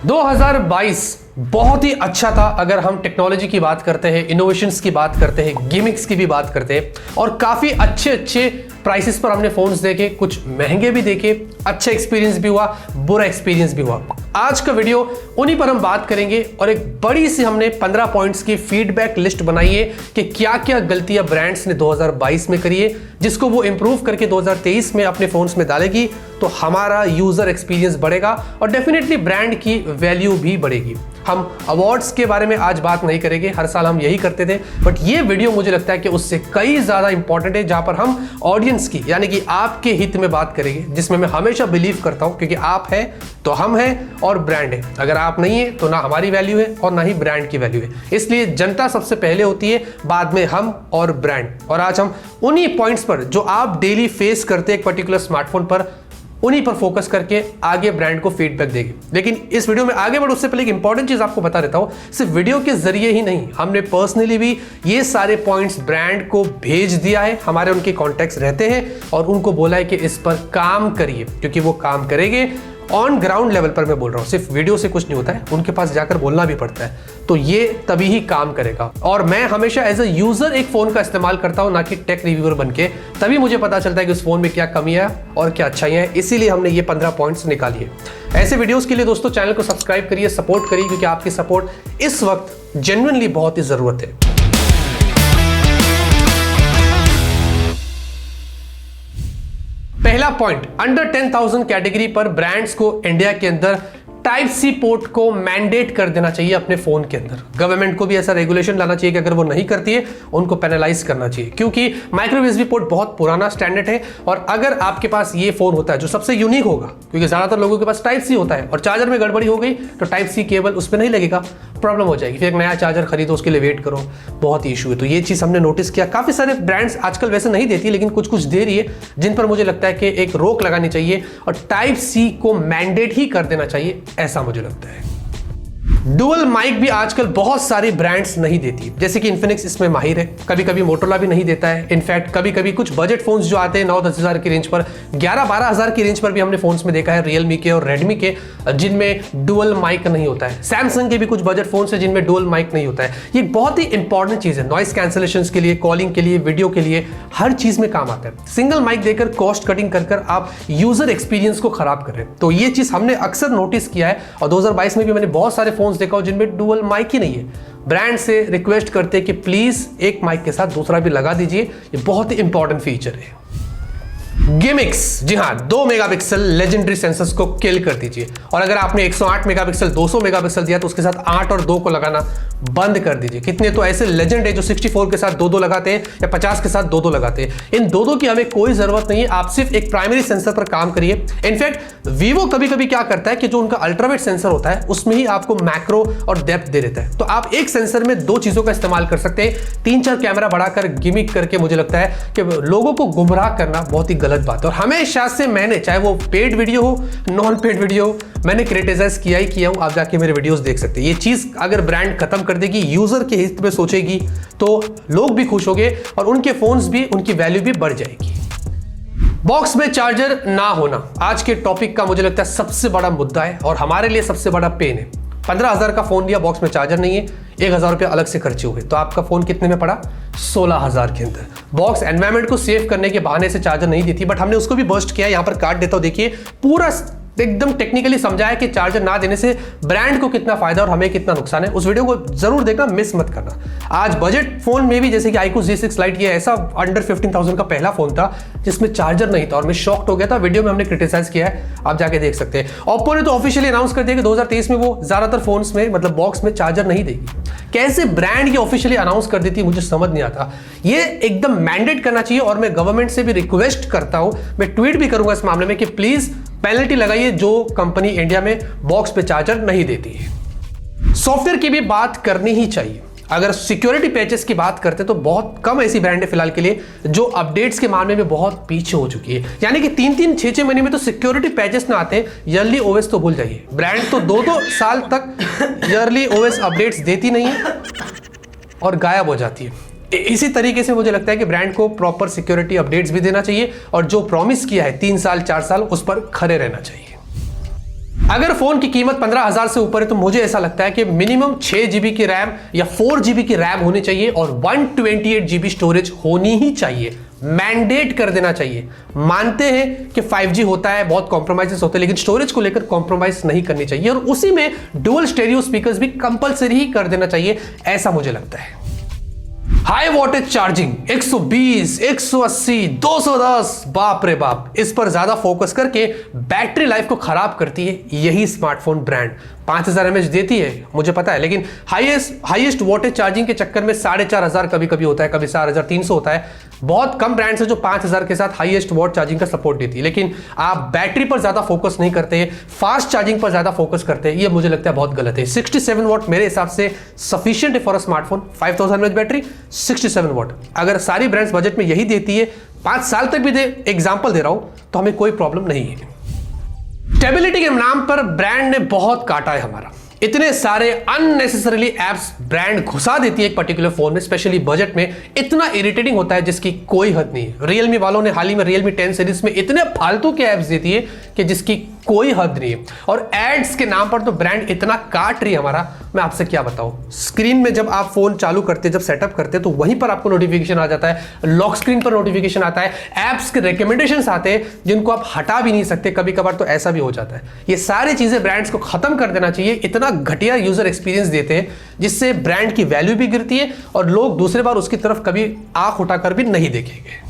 2022 बहुत ही अच्छा था। अगर हम टेक्नोलॉजी की बात करते हैं, इनोवेशंस की बात करते हैं, गिमिक्स की भी बात करते हैं, और काफ़ी अच्छे प्राइसेस पर हमने फ़ोन्स देखे, कुछ महंगे भी देखे, अच्छा एक्सपीरियंस भी हुआ, बुरा एक्सपीरियंस भी हुआ। आज का वीडियो उन्हीं पर हम बात करेंगे और एक बड़ी सी हमने 15 पॉइंट्स की फीडबैक लिस्ट बनाई है कि क्या क्या गलतियां ब्रांड्स ने 2022 में करी है, जिसको वो इंप्रूव करके 2023 में अपने फ़ोन्स में डालेगी तो हमारा यूज़र एक्सपीरियंस बढ़ेगा और डेफिनेटली ब्रांड की वैल्यू भी बढ़ेगी। हम अवार्ड्स के बारे में आज बात नहीं करेंगे, हर साल हम यही करते थे, बट ये वीडियो मुझे लगता है कि उससे कई ज़्यादा इंपॉर्टेंट है, जहां पर हम ऑडियंस की यानी कि आपके हित में बात करेंगे, जिसमें मैं हमेशा बिलीव करता हूं क्योंकि आप हैं तो हम हैं और ब्रांड है। अगर आप नहीं है तो ना हमारी वैल्यू है और ना ही ब्रांड की वैल्यू है। इसलिए जनता सबसे पहले होती है, बाद में हम और ब्रांड। और आज हम उन्हीं पॉइंट्स पर जो आप डेली फेस करते हैं एक पर्टिकुलर स्मार्टफोन पर, उन्हीं पर फोकस करके आगे ब्रांड को फीडबैक देगी। लेकिन इस वीडियो में आगे बढ़ो उससे पहले एक इंपॉर्टेंट चीज आपको बता देता हूं, सिर्फ वीडियो के जरिए ही नहीं, हमने पर्सनली भी ये सारे पॉइंट्स ब्रांड को भेज दिया है। हमारे उनके कॉन्टैक्ट्स रहते हैं और उनको बोला है कि इस पर काम करिए, क्योंकि वो काम करेंगे। ऑन ग्राउंड लेवल पर मैं बोल रहा हूं, सिर्फ वीडियो से कुछ नहीं होता है, उनके पास जाकर बोलना भी पड़ता है, तो ये तभी ही काम करेगा। और मैं हमेशा एज अ यूजर एक फोन का इस्तेमाल करता हूं, ना कि टेक रिव्यूअर बनके, तभी मुझे पता चलता है कि उस फोन में क्या कमियां और क्या अच्छाइयां हैं। इसीलिए हमने ये 15 पॉइंट्स निकाली है। ऐसे वीडियोस के लिए दोस्तों चैनल को सब्सक्राइब करिए, सपोर्ट करिए, क्योंकि आपकी सपोर्ट इस वक्त जेन्युइनली बहुत ही जरूरत है। पहला पॉइंट, अंडर 10,000 कैटेगरी पर ब्रांड्स को इंडिया के अंदर टाइप सी पोर्ट को मैंडेट कर देना चाहिए अपने फोन के अंदर। गवर्नमेंट को भी ऐसा रेगुलेशन लाना चाहिए कि अगर वो नहीं करती है उनको पेनलाइज करना चाहिए, क्योंकि माइक्रो यूएसबी पोर्ट बहुत पुराना स्टैंडर्ड है। और अगर आपके पास ये फोन होता है जो सबसे यूनिक होगा, क्योंकि ज्यादातर लोगों के पास टाइप सी होता है और चार्जर में गड़बड़ी हो गई तो टाइप सी केबल उस पर नहीं लगेगा, प्रॉब्लम हो जाएगी, फिर एक नया चार्जर खरीदो, उसके लिए वेट करो, बहुत इशू है। तो ये चीज हमने नोटिस किया। काफी सारे ब्रांड्स आजकल वैसे नहीं देती, लेकिन कुछ कुछ दे रही है, जिन पर मुझे लगता है कि एक रोक लगानी चाहिए और टाइप सी को मैंडेट ही कर देना चाहिए, ऐसा मुझे लगता है। डुअल माइक भी आजकल बहुत सारी ब्रांड्स नहीं देती, जैसे कि इन्फिनिक्स इसमें माहिर है, कभी कभी मोटोरोला भी नहीं देता है। इनफैक्ट कभी कभी कुछ बजट फोन्स जो आते हैं 9-10 हज़ार की रेंज पर, 11-12 हज़ार की रेंज पर भी हमने फोन्स में देखा है रियलमी के और रेडमी के, जिनमें डुअल माइक नहीं होता है। सैमसंग के भी कुछ बजट फोन्स हैं जिनमें डुअल माइक नहीं होता है। ये बहुत ही इंपॉर्टेंट चीज है, नॉइस कैंसलेशन के लिए, कॉलिंग के लिए, वीडियो के लिए, हर चीज में काम आता है। सिंगल माइक देकर कॉस्ट कटिंग कर आप यूजर एक्सपीरियंस को खराब कर रहे हैं। तो ये चीज हमने अक्सर नोटिस किया है और 2022 में भी मैंने बहुत सारे फोन्स देखा हो जिनमें डुअल माइक ही नहीं है। ब्रांड से रिक्वेस्ट करते हैं कि प्लीज एक माइक के साथ दूसरा भी लगा दीजिए, ये बहुत ही इंपॉर्टेंट फीचर है। गिमिक्स, जी हाँ, 2 मेगापिक्सल लेजेंडरी सेंसर्स को किल कर दीजिए। और अगर आपने 108 मेगापिक्सल 200 मेगापिक्सल दिया तो उसके साथ 8 और 2 को लगाना बंद कर दीजिए। कितने तो ऐसे लेजेंड है जो 64 के साथ 2-2 लगाते हैं या 50 के साथ 2-2 लगाते हैं। इन 2-2 की हमें कोई जरूरत नहीं है, आप सिर्फ एक प्राइमरी सेंसर पर काम करिए। इनफैक्ट वीवो कभी कभी क्या करता है कि जो उनका अल्ट्रावेट सेंसर होता है उसमें ही आपको मैक्रो और डेप्थ दे देता है, तो आप एक सेंसर में 2 चीजों का इस्तेमाल कर सकते हैं। 3-4 कैमरा बढ़ाकर गिमिक करके मुझे लगता है कि लोगों को गुमराह करना बहुत ही गलत बात है। और हमेशा से मैंने, चाहे वो पेड वीडियो हो, नॉन पेड वीडियो हो, मैंने क्रिटिसाइज किया ही किया हूं। आप जाके मेरे वीडियोस देख सकते हैं। ये चीज अगर ब्रांड खत्म कर देगी, यूजर के हित में सोचेगी, तो लोग भी खुश होंगे और उनके फोन्स भी, उनकी वैल्यू भी बढ़ जाएगी। बॉक्स में चार्जर ना होना आज के टॉपिक का मुझे लगता है सबसे बड़ा मुद्दा है और हमारे लिए सबसे बड़ा पेन है। 15,000 का फोन लिया, बॉक्स में चार्जर नहीं है, 1,000 रुपये अलग से खर्चे हुए, तो आपका फोन कितने में पड़ा? 16,000 के अंदर। बॉक्स एनवायरमेंट को सेव करने के बहाने से चार्जर नहीं देती, बट हमने उसको भी बर्स्ट किया। यहाँ पर कार्ड देता हूं, देखिए, पूरा एकदम टेक्निकली समझाया कि चार्जर ना देने से ब्रांड को कितना फायदा और हमें कितना नुकसान है। उस वीडियो को जरूर देखना, मिस मत करना। आज बजट फोन में भी, जैसे कि iQOO Z6 Lite, ये ऐसा अंडर 15,000 का पहला फोन था जिसमें चार्जर नहीं था और मैं शॉक्ड हो गया था। वीडियो में हमने क्रिटिसाइज किया है, आप जाके देख सकते हैं। Oppo ने तो ऑफिशियली अनाउंस कर दिया कि 2023 में वो ज्यादातर फोन्स में, मतलब बॉक्स में चार्जर नहीं देगी। कैसे ब्रांड ये ऑफिशियली अनाउंस कर देती है मुझे समझ नहीं आता। ये एकदम मैंडेट करना चाहिए और मैं गवर्नमेंट से भी रिक्वेस्ट करता हूं, मैं ट्वीट भी करूंगा इस मामले में कि प्लीज पेनल्टी लगाइए जो कंपनी इंडिया में बॉक्स पे चार्जर नहीं देती है। सॉफ्टवेयर की भी बात करनी ही चाहिए। अगर सिक्योरिटी पैचेस की बात करते तो बहुत कम ऐसी ब्रांड है फिलहाल के लिए जो अपडेट्स के मामले में बहुत पीछे हो चुकी है। यानी कि 3-3, 6-6 महीने में तो सिक्योरिटी पैचेस ना आते हैं। ईयरली ओएस तो भूल जाइए, ब्रांड तो 2-2 साल तक ईयरली ओएस अपडेट्स देती नहीं है और गायब हो जाती है। इसी तरीके से मुझे लगता है कि ब्रांड को प्रॉपर सिक्योरिटी अपडेट्स भी देना चाहिए और जो प्रॉमिस किया है 3 साल 4 साल, उस पर खरे रहना चाहिए। अगर फोन की कीमत 15,000 से ऊपर है तो मुझे ऐसा लगता है कि मिनिमम 6 GB की रैम या 4 GB की रैम होनी चाहिए और 128 GB स्टोरेज होनी ही चाहिए। मैंडेट कर देना चाहिए। मानते हैं कि 5G होता है, बहुत कॉम्प्रोमाइजेस होते हैं, लेकिन स्टोरेज को लेकर कॉम्प्रोमाइज नहीं करनी चाहिए और उसी में डुअल स्टेरियो स्पीकर्स भी कंपलसरी ही कर देना चाहिए, ऐसा मुझे लगता है। हाई वोल्टेज चार्जिंग 120, 180, 210, बाप रे बाप, इस पर ज्यादा फोकस करके बैटरी लाइफ को खराब करती है यही स्मार्टफोन ब्रांड। 5000 mAh देती है मुझे पता है, लेकिन हाईएस्ट वोल्टेज चार्जिंग के चक्कर में 4500 कभी कभी होता है, कभी 4300 होता है। बहुत कम ब्रांड्स है जो 5000 के साथ हाईएस्ट वॉट चार्जिंग का सपोर्ट देती है, लेकिन आप बैटरी पर ज्यादा फोकस नहीं करते, फास्ट चार्जिंग पर ज्यादा फोकस करते हैं, ये मुझे लगता है बहुत गलत है। 67 वॉट मेरे हिसाब से सफिशिएंट है for a smartphone. 5000 mAh battery, 67 what. अगर सारी ब्रांड्स बजट में यही देती है, 5 साल तक भी दे, एग्जाम्पल दे रहा हूं, तो हमें कोई प्रॉब्लम नहीं है। स्टेबिलिटी के नाम पर ब्रांड ने बहुत काटा है हमारा। इतने सारे अननेसेसरीली एप्स ब्रांड घुसा देती है एक पर्टिकुलर फोन में, स्पेशली बजट में, इतना इरिटेटिंग होता है जिसकी कोई हद नहीं है। रियलमी वालों ने हाल ही में रियलमी 10 सीरीज में इतने फालतू के एप्स देती है कि जिसकी कोई हद नहीं है। और एड्स के नाम पर तो ब्रांड इतना काट रही है हमारा, मैं आपसे क्या बताऊं। स्क्रीन में जब आप फोन चालू करते, जब सेटअप करते, तो वहीं पर आपको नोटिफिकेशन आ जाता है, लॉक स्क्रीन पर नोटिफिकेशन आता है, एप्स के रिकमेंडेशंस आते हैं जिनको आप हटा भी नहीं सकते, कभी कभार तो ऐसा भी हो जाता है। ये सारी चीजें ब्रांड्स को खत्म कर देना चाहिए। इतना घटिया यूजर एक्सपीरियंस देते हैं जिससे ब्रांड की वैल्यू भी गिरती है और लोग दूसरी बार उसकी तरफ कभी आंख उठाकर भी नहीं देखेंगे।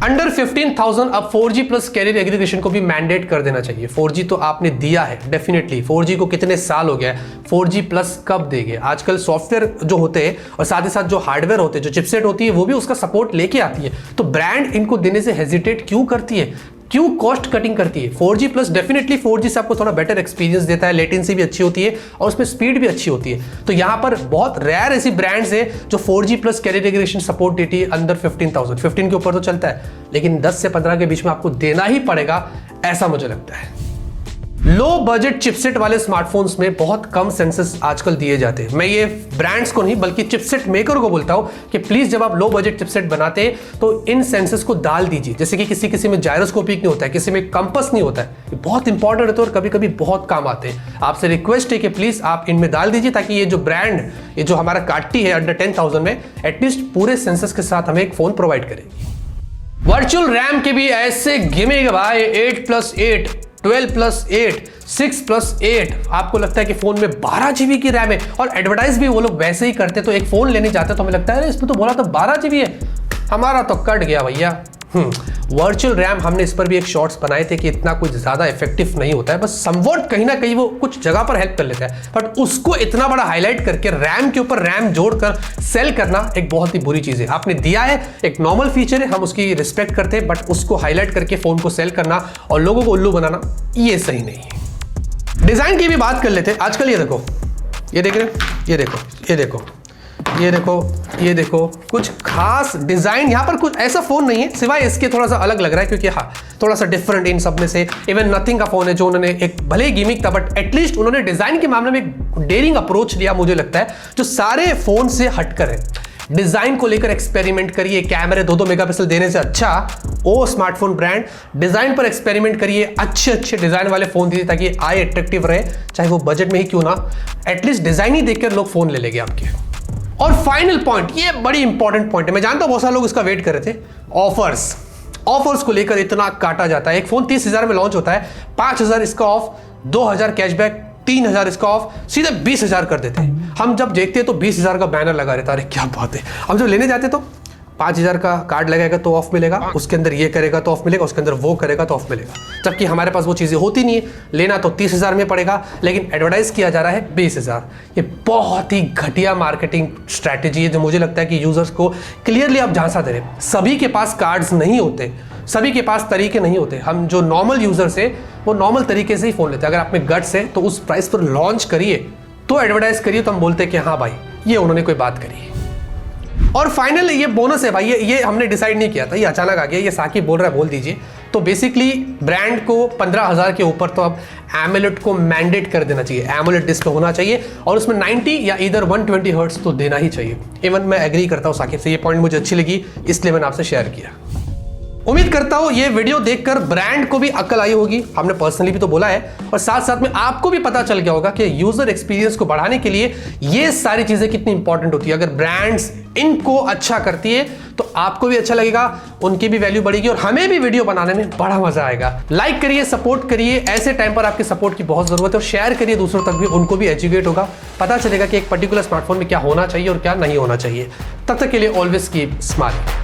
अंडर 15,000 अब 4G प्लस कैरियर एग्रीगेशन को भी मैंडेट कर देना चाहिए। 4G तो आपने दिया है डेफिनेटली, 4G को कितने साल हो गया है, 4G प्लस कब देंगे। आजकल सॉफ्टवेयर जो होते हैं और साथ ही साथ जो हार्डवेयर होते हैं, जो चिपसेट होती है, वो भी उसका सपोर्ट लेके आती है। तो ब्रांड इनको देने से हेजिटेट क्यों करती है, क्यों कॉस्ट कटिंग करती है। 4G प्लस डेफिनेटली 4G से आपको थोड़ा बेटर एक्सपीरियंस देता है, लेटेंसी भी अच्छी होती है और उसमें स्पीड भी अच्छी होती है। तो यहां पर बहुत रेयर ऐसी ब्रांड्स है जो 4G plus career aggregation support देती है अंदर 15,000। 15 के ऊपर तो चलता है, लेकिन 10 से 15 के बीच में आपको देना ही पड़ेगा, ऐसा मुझे लगता है। लो बजट चिपसेट वाले स्मार्टफोन्स में बहुत कम सेंसर्स आजकल दिए जाते हैं। मैं ये ब्रांड्स को नहीं बल्कि चिपसेट मेकर को बोलता हूं कि प्लीज जब आप लो बजट चिपसेट बनाते हैं तो इन सेंसर्स को डाल दीजिए। जैसे कि किसी में जायरोस्कोपिक नहीं होता है, किसी में कंपास नहीं होता है, ये बहुत इंपॉर्टेंट होता है और कभी कभी बहुत काम आते हैं। आपसे रिक्वेस्ट है कि प्लीज आप इनमें डाल दीजिए ताकि ये जो ब्रांड, ये जो हमारा काटती है अंडर 10,000 में, एटलीस्ट पूरे सेंसर्स के साथ हमें एक फोन प्रोवाइड करेगी। वर्चुअल रैम के भी ऐसे गिमेगा भाई, 8+8, 12+8, 6+8। आपको लगता है कि फोन में 12 GB की रैम है और एडवर्टाइज भी वो लोग वैसे ही करते। तो एक फोन लेने जाते तो हमें लगता है इसमें तो बोला तो 12 GB है, हमारा तो कट गया भैया। वर्चुअल रैम, हमने इस पर भी एक शॉर्ट्स बनाए थे कि इतना कुछ ज्यादा इफेक्टिव नहीं होता है, बस समवॉट कहीं ना कहीं वो कुछ जगह पर हेल्प कर लेता है, बट उसको इतना बड़ा हाईलाइट करके रैम के ऊपर रैम जोड़कर सेल करना एक बहुत ही बुरी चीज है। आपने दिया है, एक नॉर्मल फीचर है, हम उसकी रिस्पेक्ट करते हैं, बट उसको हाईलाइट करके फोन को सेल करना और लोगों को उल्लू बनाना, ये सही नहीं है। डिजाइन की भी बात कर लेते हैं। आजकल ये देखो, ये देख रहे हो, ये देखो, ये देखो, ये देखो, ये देखो, कुछ खास डिजाइन यहाँ पर कुछ ऐसा फोन नहीं है, सिवाय इसके थोड़ा सा अलग लग रहा है क्योंकि हाँ थोड़ा सा डिफरेंट इन सब में से। इवन नथिंग का फोन है जो उन्होंने एक भले ही गिमिक था, बट एटलीस्ट उन्होंने डिजाइन के मामले में एक डेयरिंग अप्रोच लिया, मुझे लगता है, जो सारे फोन से हटकर है। डिजाइन को लेकर एक्सपेरिमेंट करिए, कैमरे 2-2 मेगापिक्सल देने से अच्छा ओ स्मार्टफोन ब्रांड डिजाइन पर एक्सपेरिमेंट करिए, अच्छे डिजाइन वाले फोन दीजिए ताकि आई अट्रैक्टिव रहे, चाहे वो बजट में ही क्यों ना, एटलीस्ट डिजाइन ही देखकर लोग फोन ले लेंगे आपके। और फाइनल पॉइंट, ये बड़ी इंपॉर्टेंट पॉइंट है, मैं जानता हूं बहुत सारे लोग इसका वेट कर रहे थे। ऑफर्स को लेकर इतना काटा जाता है। एक फोन 30,000 में लॉन्च होता है, 5,000 इसका ऑफ, 2,000 कैशबैक, 3,000 इसका ऑफ, सीधे 20,000 कर देते हैं। हम जब देखते हैं तो 20,000 का बैनर लगा रहता है, अरे क्या बात है। हम जब लेने जाते तो 5,000 का कार्ड लगाएगा तो ऑफ मिलेगा, उसके अंदर ये करेगा तो ऑफ मिलेगा, उसके अंदर वो करेगा तो ऑफ मिलेगा, जबकि हमारे पास वो चीज़ें होती नहीं है। लेना तो 30,000 में पड़ेगा, लेकिन एडवर्टाइज किया जा रहा है 20,000। ये बहुत ही घटिया मार्केटिंग स्ट्रैटेजी है जो मुझे लगता है कि यूजर्स को क्लियरली आप झांसा दे रहे हैं। सभी के पास कार्ड्स नहीं होते, सभी के पास तरीके नहीं होते। हम जो नॉर्मल यूजर्स है वो नॉर्मल तरीके से ही फोन लेते हैं। अगर आप में गट्स है तो उस प्राइस पर लॉन्च करिए, तो एडवर्टाइज करिए, तो हम बोलते हैं कि हाँ भाई ये उन्होंने कोई बात करी है। और फाइनल ये बोनस है भाई, ये हमने डिसाइड नहीं किया था, ये अचानक आ गया, ये साकिब बोल रहा है बोल दीजिए। तो बेसिकली ब्रांड को 15,000 के ऊपर तो अब एमोलेड को मैंडेट कर देना चाहिए, एमोलेड डिस्प्ले होना चाहिए और उसमें 90 या इधर 120 हर्ट्ज तो देना ही चाहिए। इवन मैं एग्री करता हूँ साकिब से, ये पॉइंट मुझे अच्छी लगी इसलिए मैंने आपसे शेयर किया। उम्मीद करता हूं ये वीडियो देखकर ब्रांड को भी अक्ल आई होगी, हमने पर्सनली भी तो बोला है, और साथ साथ में आपको भी पता चल गया होगा कि यूजर एक्सपीरियंस को बढ़ाने के लिए ये सारी चीजें कितनी इंपॉर्टेंट होती है। अगर ब्रांड्स इनको अच्छा करती है तो आपको भी अच्छा लगेगा, उनकी भी वैल्यू बढ़ेगी और हमें भी वीडियो बनाने में बड़ा मजा आएगा। लाइक करिए, सपोर्ट करिए, ऐसे टाइम पर आपके सपोर्ट की बहुत जरूरत है, और शेयर करिए दूसरों तक भी, उनको भी एजुकेट होगा, पता चलेगा कि एक पर्टिकुलर स्मार्टफोन में क्या होना चाहिए और क्या नहीं होना चाहिए। तब तक के लिए ऑलवेज कीप स्माइलिंग।